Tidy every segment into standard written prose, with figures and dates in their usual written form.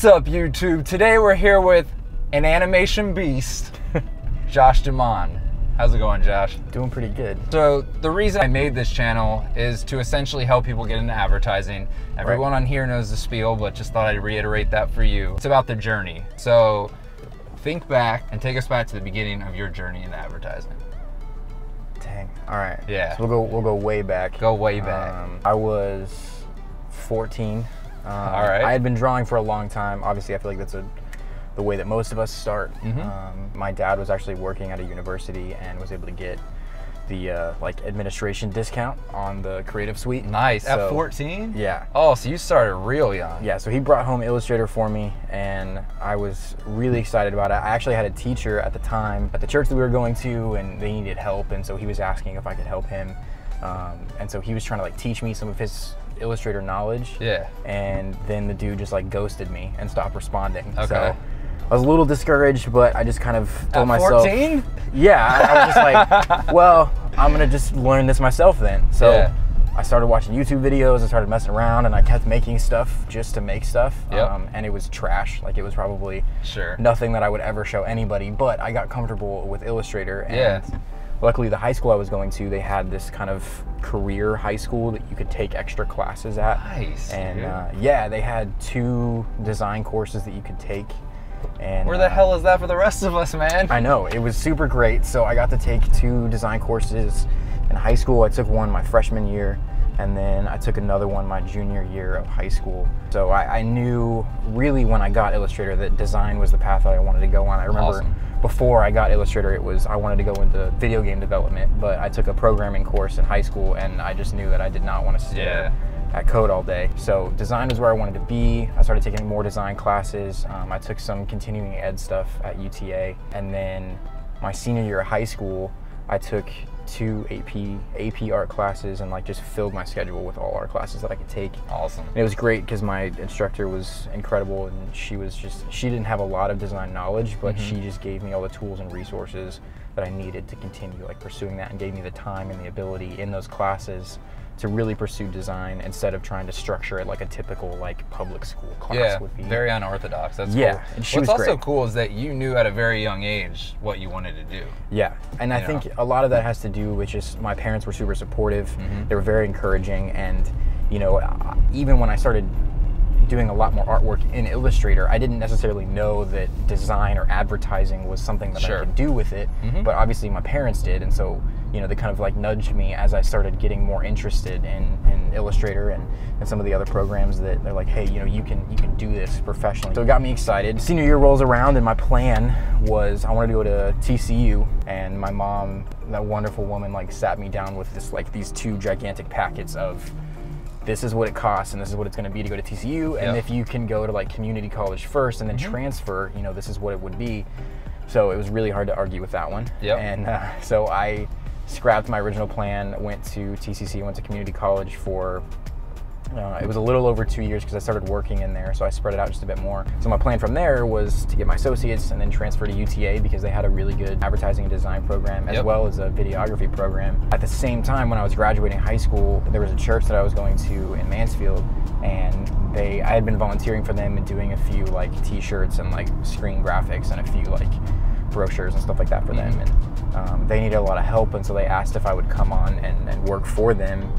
What's up, YouTube? Today we're here with an animation beast, Josh Dumond. How's it going, Josh? Doing pretty good. So the reason I made this channel is to essentially help people get into advertising. Everyone on here knows the spiel, but just thought I'd reiterate that for you. It's about the journey. So think back and take us back to the beginning of your journey into advertising. Dang. All right. Yeah. So we'll go way back. Go way back. I was 14. All right. I had been drawing for a long time. Obviously, I feel like that's the way that most of us start. My dad was actually working at a university and was able to get the like administration discount on the Creative Suite. Nice. So, at 14? Yeah. Oh, so you started real young. Yeah, so he brought home Illustrator for me, and I was really excited about it. I actually had a teacher at the time at the church that we were going to, and they needed help, and so he was asking if I could help him. And so he was trying to like teach me some of his Illustrator knowledge. Yeah. And then the dude just like ghosted me and stopped responding. Okay. So I was a little discouraged, but I just kind of told myself. 14? Yeah, I was just like, well, I'm gonna just learn this myself then. So yeah. I started watching YouTube videos, I started messing around, and I kept making stuff just to make stuff. Yep. And it was trash. Like, it was probably nothing that I would ever show anybody, but I got comfortable with Illustrator. And luckily, the high school I was going to, they had this kind of career high school that you could take extra classes at. Nice. And yeah, they had 2 design courses that you could take. And where the hell is that for the rest of us, man? I know, it was super great. So I got to take 2 design courses in high school. I took one my freshman year, and then I took another one my junior year of high school. So I knew really when I got Illustrator that design was the path that I wanted to go on. I remember before I got Illustrator, I wanted to go into video game development, but I took a programming course in high school, and I just knew that I did not want to stare at code all day. So design was where I wanted to be. I started taking more design classes. I took some continuing ed stuff at UTA, and then my senior year of high school, I took 2 AP art classes and like just filled my schedule with all art classes that I could take. Awesome. And it was great because my instructor was incredible, and she didn't have a lot of design knowledge, but she just gave me all the tools and resources that I needed to continue like pursuing that, and gave me the time and the ability in those classes to really pursue design instead of trying to structure it like a typical like public school class would be. Very unorthodox. That's cool. And What's also cool is that you knew at a very young age what you wanted to do. Yeah, and I think a lot of that has to do with just my parents were super supportive. They were very encouraging, and you know, even when I started doing a lot more artwork in Illustrator, I didn't necessarily know that design or advertising was something that I could do with it, but obviously my parents did, and so you know, they kind of like nudged me as I started getting more interested in Illustrator and some of the other programs that they're like, hey, you know, you can do this professionally. So it got me excited. Senior year rolls around, and my plan was I wanted to go to TCU, and my mom, that wonderful woman, like sat me down with this like these 2 gigantic packets of this is what it costs and this is what it's going to be to go to TCU, and if you can go to like community college first and then transfer, you know, this is what it would be. So it was really hard to argue with that one. And so I scrapped my original plan, went to TCC, went to community college for, it was a little over 2 years because I started working in there, so I spread it out just a bit more. So my plan from there was to get my associates and then transfer to UTA because they had a really good advertising and design program as well as a videography program. At the same time, when I was graduating high school, there was a church that I was going to in Mansfield, and I had been volunteering for them and doing a few like t-shirts and like screen graphics and a few like brochures and stuff like that for them, and they needed a lot of help, and so they asked if I would come on and work for them.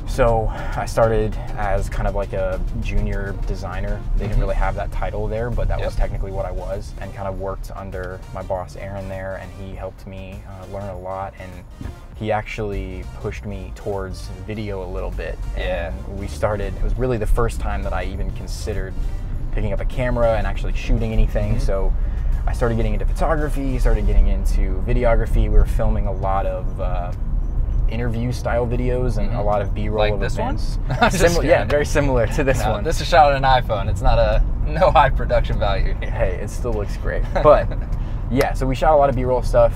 So I started as kind of like a junior designer. They didn't really have that title there, but that was technically what I was, and kind of worked under my boss Aaron there, and he helped me learn a lot, and he actually pushed me towards video a little bit. And we started, it was really the first time that I even considered picking up a camera and actually shooting anything. So I started getting into photography, started getting into videography. We were filming a lot of interview style videos and a lot of B-roll like of this events. One? Yeah, very similar to this one. This is shot on an iPhone. It's not no high production value here. Hey, it still looks great. But yeah, so we shot a lot of B-roll stuff.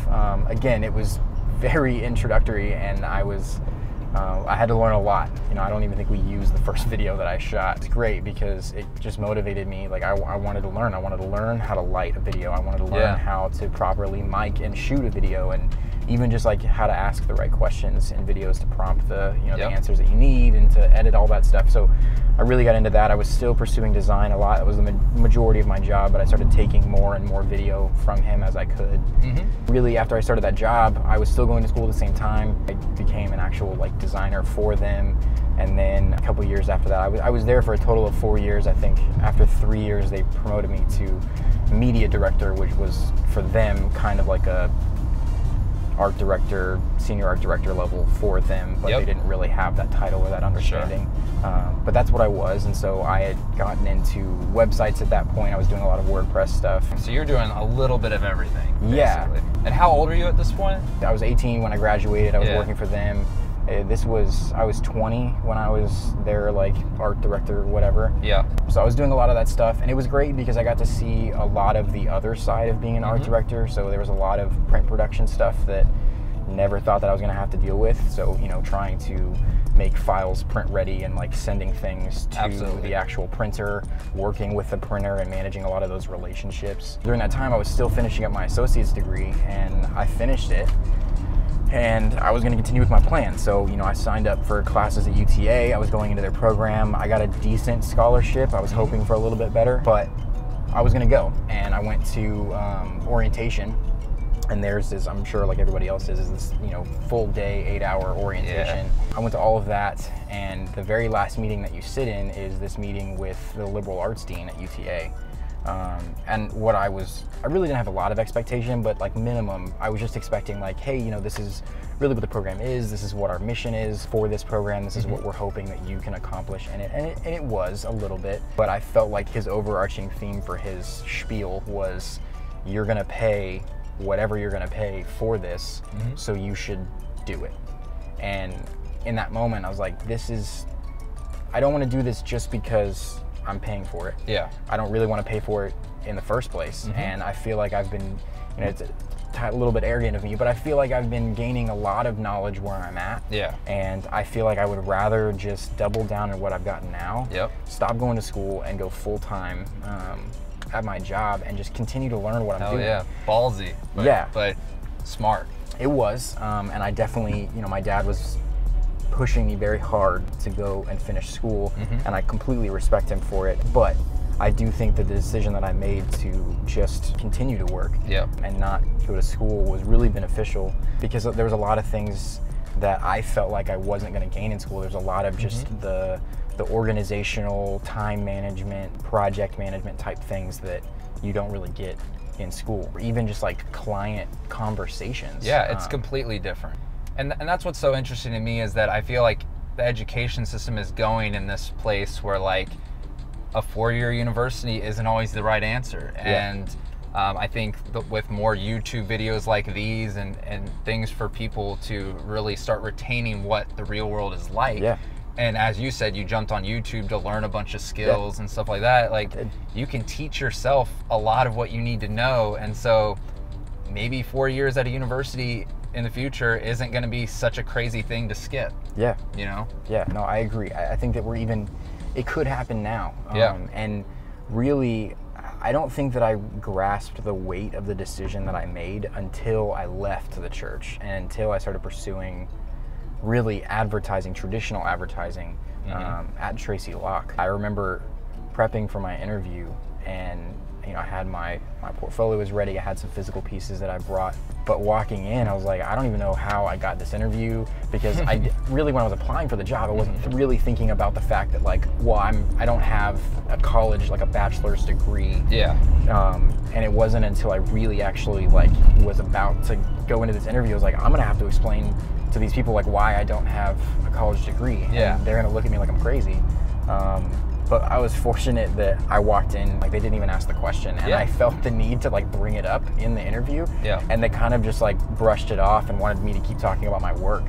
Again, it was very introductory, and I had to learn a lot. You know, I don't even think we used the first video that I shot. It's great because it just motivated me. Like I wanted to learn. I wanted to learn how to light a video. I wanted to learn how to properly mic and shoot a video, and even just like how to ask the right questions in videos to prompt the, you know, the Yep. answers that you need and to edit all that stuff. So I really got into that. I was still pursuing design a lot. It was the majority of my job, but I started taking more and more video from him as I could. Really, after I started that job, I was still going to school at the same time. I became an actual like designer for them. And then a couple years after that, I was there for a total of 4 years. I think after 3 years, they promoted me to media director, which was for them kind of like a art director, senior art director level for them, but they didn't really have that title or that understanding. But that's what I was, and so I had gotten into websites at that point. I was doing a lot of WordPress stuff. So you're doing a little bit of everything, basically. Yeah. And how old are you at this point? I was 18 when I graduated. I was working for them. I was 20 when I was their like art director or whatever. Yeah. So I was doing a lot of that stuff, and it was great because I got to see a lot of the other side of being an art director. So there was a lot of print production stuff that never thought that I was going to have to deal with. So, you know, trying to make files print ready and like sending things to the actual printer, working with the printer and managing a lot of those relationships. During that time, I was still finishing up my associate's degree, and I finished it. And I was going to continue with my plan. So, you know, I signed up for classes at UTA. I was going into their program. I got a decent scholarship. I was hoping for a little bit better, but I was going to go. And I went to orientation. And there's this, I'm sure like everybody else is this, you know, full day, 8-hour orientation. I went to all of that. And the very last meeting that you sit in is this meeting with the liberal arts dean at UTA. And what I really didn't have a lot of expectation, but like minimum, I was just expecting like, hey, you know, this is really what the program is. This is what our mission is for this program. This is what we're hoping that you can accomplish in it. And it was a little bit, but I felt like his overarching theme for his spiel was, you're going to pay whatever you're going to pay for this. So you should do it. And in that moment, I was like, I don't want to do this just because I'm paying for it. Yeah. I don't really want to pay for it in the first place. And I feel like I've been, you know, it's a little bit arrogant of me, but I feel like I've been gaining a lot of knowledge where I'm at. Yeah. And I feel like I would rather just double down on what I've gotten now. Yep. Stop going to school and go full time at my job and just continue to learn what I'm doing. Yeah. Ballsy. But smart. It was. And I definitely, you know, my dad was pushing me very hard to go and finish school, and I completely respect him for it. But I do think that the decision that I made to just continue to work and not go to school was really beneficial, because there was a lot of things that I felt like I wasn't going to gain in school. There's a lot of just the organizational, time management, project management type things that you don't really get in school, or even just like client conversations. Yeah, it's completely different. And that's what's so interesting to me, is that I feel like the education system is going in this place where like a 4-year university isn't always the right answer. And I think that with more YouTube videos like these and things for people to really start retaining what the real world is like. And as you said, you jumped on YouTube to learn a bunch of skills and stuff like that. Like, you can teach yourself a lot of what you need to know. And so maybe 4 years at a university in the future isn't going to be such a crazy thing to skip. You know? No, I agree. I think that it could happen now. And really, I don't think that I grasped the weight of the decision that I made until I left the church and until I started pursuing really advertising, traditional advertising at Tracy Locke. I remember prepping for my interview, and you know, I had my portfolio was ready. I had some physical pieces that I brought, but walking in, I was like, I don't even know how I got this interview, because I really, when I was applying for the job, I wasn't really thinking about the fact that like, well, I don't have a college, like a bachelor's degree. And it wasn't until I really actually like was about to go into this interview, I was like, I'm gonna have to explain to these people like why I don't have a college degree. And they're gonna look at me like I'm crazy. But I was fortunate that I walked in, like they didn't even ask the question, and I felt the need to like bring it up in the interview. And they kind of just like brushed it off and wanted me to keep talking about my work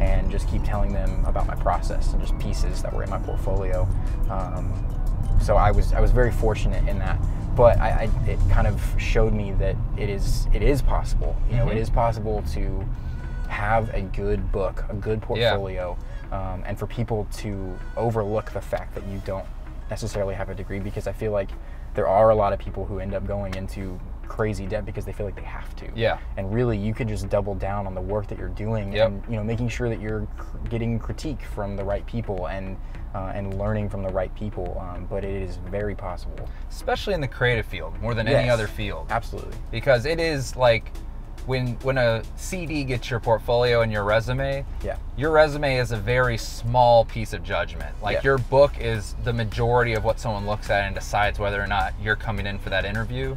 and just keep telling them about my process and just pieces that were in my portfolio. So I was very fortunate in that. But it kind of showed me that it is possible. You know, it is possible to have a good book, a good portfolio, and for people to overlook the fact that you don't necessarily have a degree, because I feel like there are a lot of people who end up going into crazy debt because they feel like they have to. Yeah. And really, you could just double down on the work that you're doing, and making sure that you're getting critique from the right people and learning from the right people. But it is very possible, especially in the creative field, more than any other field. Absolutely. Because it is like when a CD gets your portfolio and your resume, your resume is a very small piece of judgment. Like your book is the majority of what someone looks at and decides whether or not you're coming in for that interview.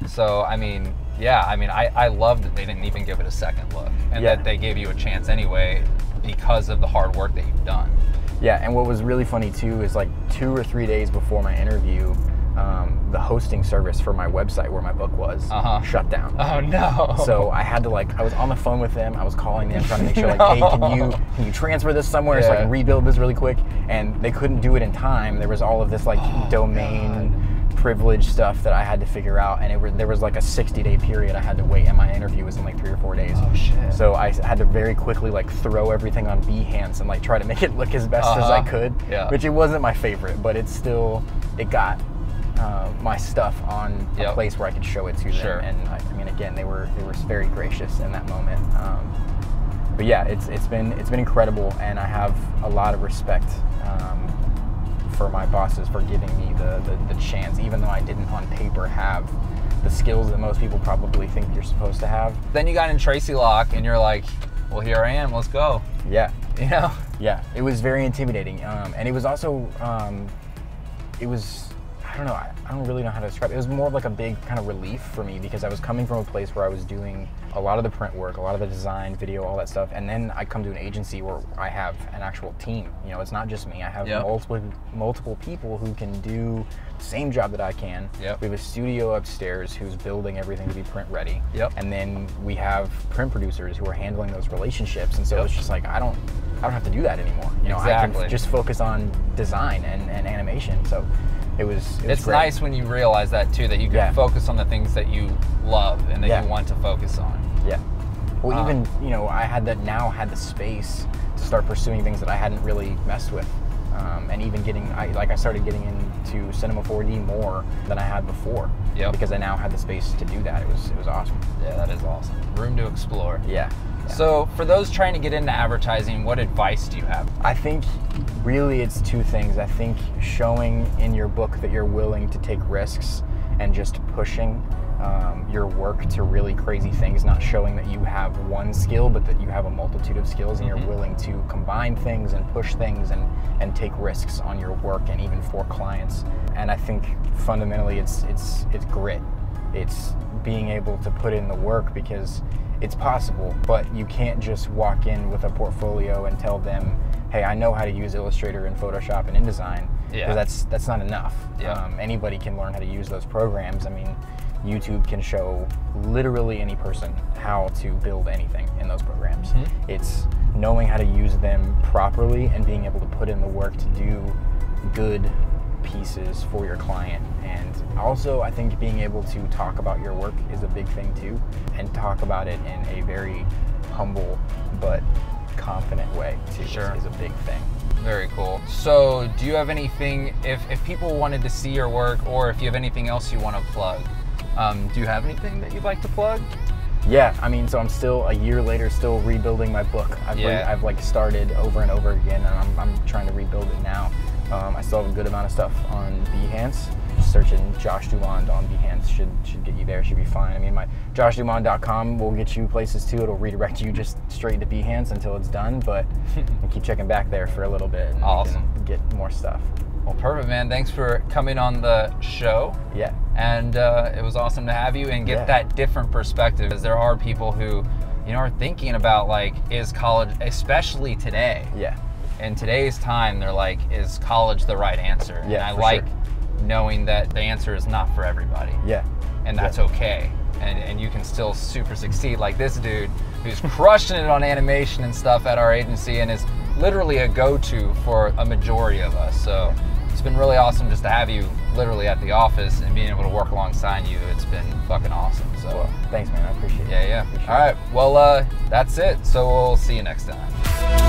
So I mean, I love that they didn't even give it a second look, and that they gave you a chance anyway because of the hard work that you've done. Yeah, and what was really funny too is like 2 or 3 days before my interview, the hosting service for my website where my book was shut down. Oh no! So I had to I was on the phone with them. I was calling them trying to make sure hey, can you transfer this somewhere so I can rebuild this really quick? And they couldn't do it in time. There was all of this domain privilege stuff that I had to figure out, and there was like a 60-day period I had to wait, and my interview was in like 3 or 4 days. Oh shit! So I had to very quickly throw everything on Behance and try to make it look as best as I could. Which it wasn't my favorite, but it got my stuff on a place where I could show it to them. And I mean, again, they were very gracious in that moment. But yeah, it's been incredible, and I have a lot of respect for my bosses for giving me the chance, even though I didn't on paper have the skills that most people probably think you're supposed to have. Then you got in Tracy Lock, and you're like, well, here I am, let's go. Yeah. You know? Yeah, it was very intimidating. And it was also, I don't know, I don't really know how to describe it. It was more of a big kind of relief for me, because I was coming from a place where I was doing a lot of the print work, a lot of the design, video, all that stuff, and then I come to an agency where I have an actual team. It's not just me. I have multiple people who can do the same job that I can. We have a studio upstairs who's building everything to be print ready. And then we have print producers who are handling those relationships, and so it's just I don't have to do that anymore. I can just focus on design and animation. So it's great. Nice when you realize that too, that you can focus on the things that you love and that you want to focus on. Well, even I had the space to start pursuing things that I hadn't really messed with, and even I started getting into Cinema 4D more than I had before. Because I now had the space to do that. It was awesome. Yeah, that is awesome. Room to explore. Yeah. So for those trying to get into advertising, what advice do you have? I think really it's 2 things. I think showing in your book that you're willing to take risks and just pushing your work to really crazy things, not showing that you have one skill, but that you have a multitude of skills, and you're willing to combine things and push things and take risks on your work and even for clients. And I think fundamentally it's grit. It's being able to put in the work, because it's possible, but you can't just walk in with a portfolio and tell them, hey, I know how to use Illustrator and Photoshop and InDesign, because that's not enough. Anybody can learn how to use those programs. I mean, YouTube can show literally any person how to build anything in those programs. It's knowing how to use them properly and being able to put in the work to do good pieces for your client. And also, I think being able to talk about your work is a big thing too, and talk about it in a very humble but confident way too is a big thing. Very cool. So do you have anything, if people wanted to see your work, or if you have anything else you want to plug, do you have anything that you'd like to plug? Yeah, I mean, so I'm still, a year later, still rebuilding my book. I've started over and over again, and I'm trying to rebuild it now. I still have a good amount of stuff on Behance. Just searching Josh Dumond on Behance should get you there. Should be fine. I mean, my joshdumond.com will get you places too. It'll redirect you just straight to Behance until it's done, but I keep checking back there for a little bit and awesome. Get more stuff. Well, perfect, man. Thanks for coming on the show. Yeah. And it was awesome to have you and get that different perspective, because there are people who, are thinking about is college, especially today. Yeah. In today's time, they're like, is college the right answer? Yeah, and I like knowing that the answer is not for everybody. Yeah. And that's okay. And you can still super succeed, like this dude who's crushing it on animation and stuff at our agency, and is literally a go-to for a majority of us. So it's been really awesome just to have you literally at the office and being able to work alongside you. It's been fucking awesome. So well, thanks, man. I appreciate it. Yeah. All right. Well, that's it. So we'll see you next time.